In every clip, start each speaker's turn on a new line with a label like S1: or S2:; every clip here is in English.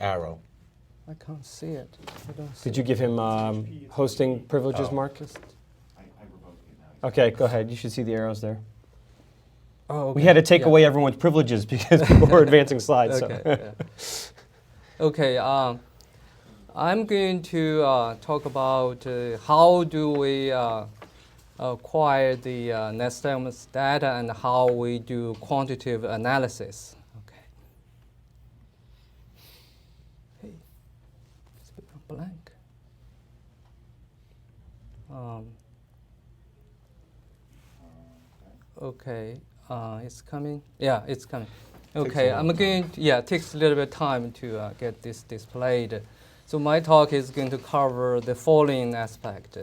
S1: arrow.
S2: I can't see it. I don't see
S1: Did you give him hosting privileges,
S2: Oh.
S1: Marcus?
S3: I revoked it now.
S1: Okay, go ahead. You should see the arrows there.
S2: Oh, okay.
S1: We had to take
S2: Yeah.
S1: away everyone's privileges because people were advancing slides.
S2: Okay.
S1: So.
S2: Yeah. Okay. I'm going to talk about how do we acquire the nystagmus data and how we do quantitative analysis. Okay. Hey, it's a bit blank. Okay. It's coming. Yeah, it's coming. Okay, I'm going to, yeah, it takes a little bit of time to get this displayed. So my talk is going to cover the following aspect.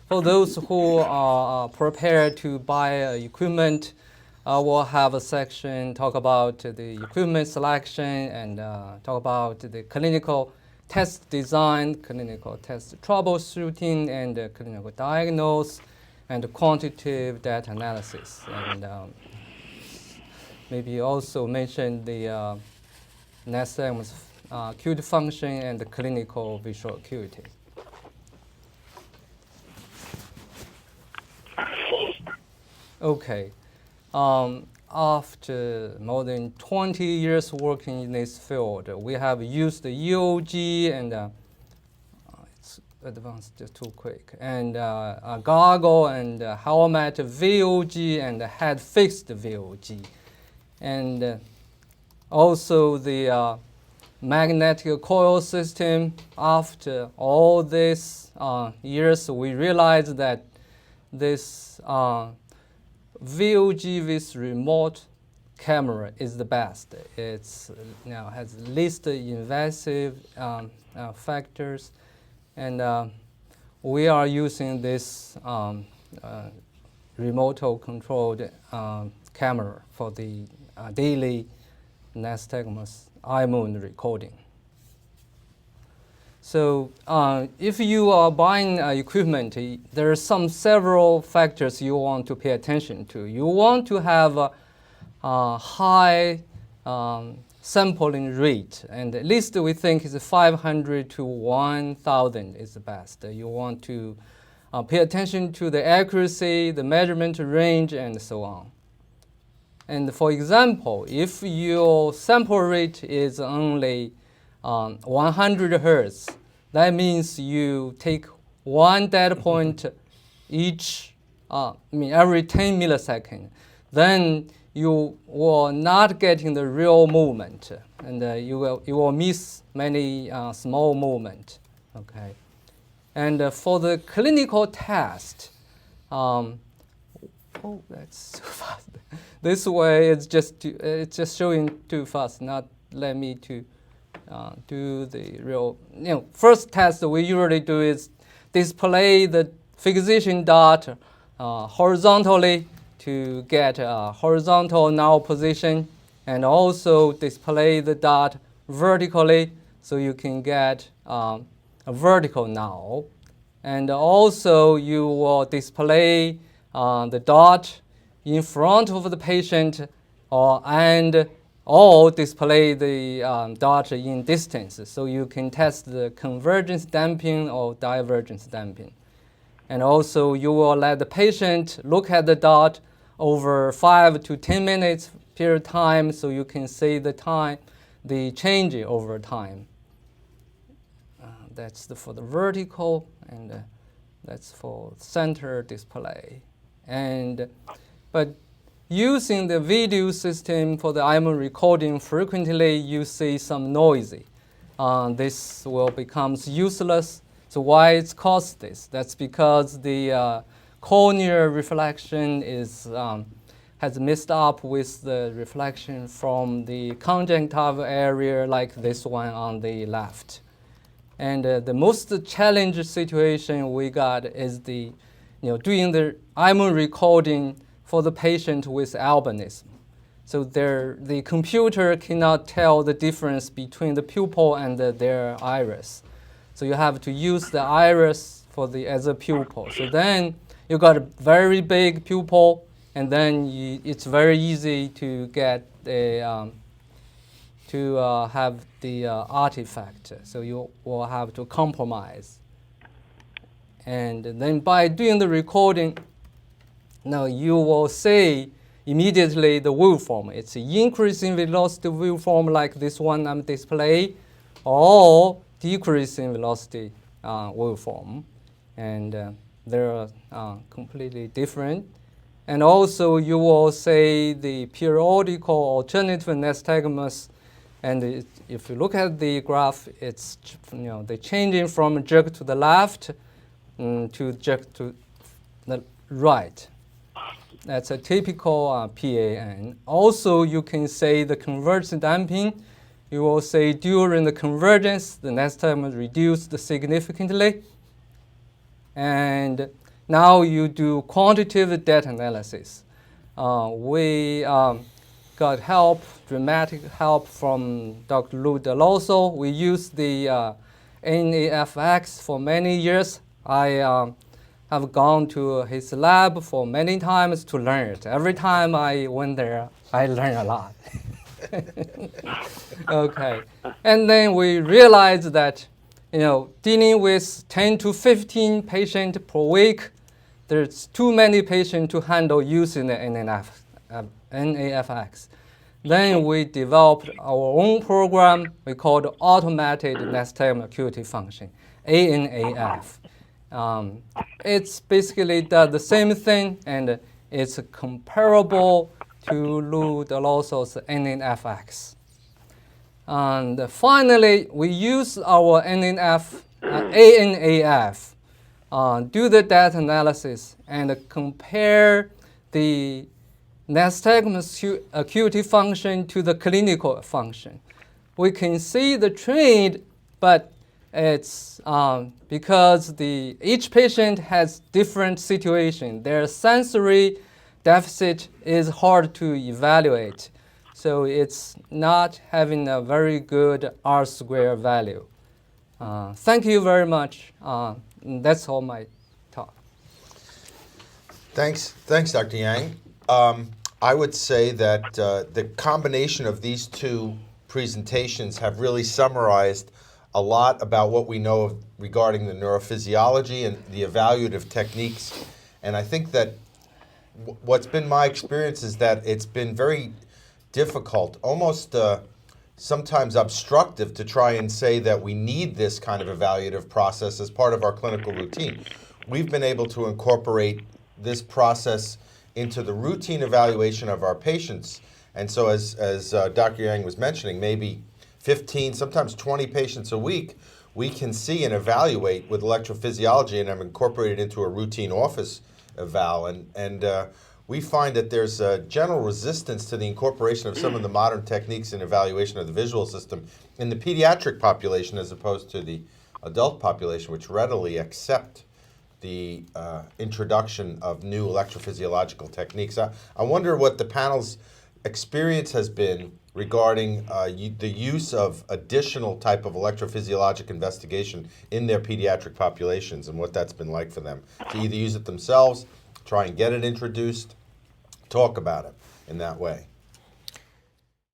S2: For those who are prepared to buy equipment, we'll have a section talk about the equipment selection and talk about the clinical test design, clinical test troubleshooting, and clinical diagnosis, and quantitative data analysis. And maybe also mention the nystagmus acute function and the clinical visual acuity. Okay. After more than 20 years working in this field, we have used the EOG and it's advanced too quick, and goggle and helmet VOG and head fixed VOG, and also the magnetic coil system. After all these years, we realized that this VOG with remote camera is the best. It's now has least invasive factors, and we are using this remote controlled camera for the daily nystagmus eye movement recording. So if you are buying equipment, there are several factors you want to pay attention to. You want to have a high sampling rate, and at least we think is 500 to 1,000 is the best. You want to pay attention to the accuracy, the measurement range, and so on. And for example, if your sample rate is only 100 hertz, that means you take one data point every 10 milliseconds. Then you will not getting the real movement, and you will miss many small movement. Okay, and for the clinical test, oh, that's too fast. This way it's just showing too fast. Not let me to do the real. First test we usually do is display the fixation dot horizontally to get a horizontal null position, and also display the dot vertically so you can get a vertical null. And also you will display the dot in front of the patient and display the dot in distance, so you can test the convergence damping or divergence damping. And also you will let the patient look at the dot over 5 to 10 minutes period of time, so you can see the change over time. That's for the vertical, and that's for center display. But using the video system for the IMO recording, frequently you see some noisy. This will become useless. So why it's caused this? That's because the corneal reflection has messed up with the reflection from the conjunctival area, like this one on the left. And the most challenging situation we got is doing the IMO recording for the patient with albinism. So the computer cannot tell the difference between the pupil and their iris. So you have to use the iris as a pupil. So then you got a very big pupil, and then it's very easy to get to have the artifact. So you will have to compromise. And then by doing the recording, now you will see immediately the waveform. It's increasing velocity waveform like this one I'm displaying, or decreasing velocity waveform. And they're completely different. And also you will see the periodical alternative nystagmus. And if you look at the graph, it's the changing from jerk to the left to jerk to the right. That's a typical PAN. Also, you can say the convergence damping. You will say during the convergence, the nystagmus reduced significantly. And now you do quantitative data analysis. We got help, dramatic help from Dr. Lou Deloso. We used the NAFX for many years. I have gone to his lab for many times to learn it. Every time I went there, I learned a lot. Okay, and then we realized that dealing with 10 to 15 patients per week, there's too many patients to handle using the NAFX. Then we developed our own program we called Automated Nystagmus Acuity Function, ANAF. It's basically does the same thing, and it's comparable to Lou Deloso's NAFX. And finally, we use our ANAF, do the data analysis, and compare the nystagmus acuity function to the clinical function. We can see the trend, but it's because each patient has different situation. Their sensory deficit is hard to evaluate. So it's not having a very good R-square value. Thank you very much. That's all my talk.
S4: Thanks, Dr. Yang. I would say that the combination of these two presentations have really summarized a lot about what we know regarding the neurophysiology and the evaluative techniques. And I think that what's been my experience is that it's been very difficult, almost sometimes obstructive, to try and say that we need this kind of evaluative process as part of our clinical routine. We've been able to incorporate this process into the routine evaluation of our patients. And so as Dr. Yang was mentioning, maybe 15, sometimes 20 patients a week, we can see and evaluate with electrophysiology, and I'm incorporated into a routine office eval. And we find that there's a general resistance to the incorporation of some of the modern techniques in evaluation of the visual system in the pediatric population as opposed to the adult population, which readily accept the introduction of new electrophysiological techniques. I wonder what the panel's experience has been regarding the use of additional type of electrophysiologic investigation in their pediatric populations and what that's been like for them to either use it themselves, try and get it introduced, talk about it in that way.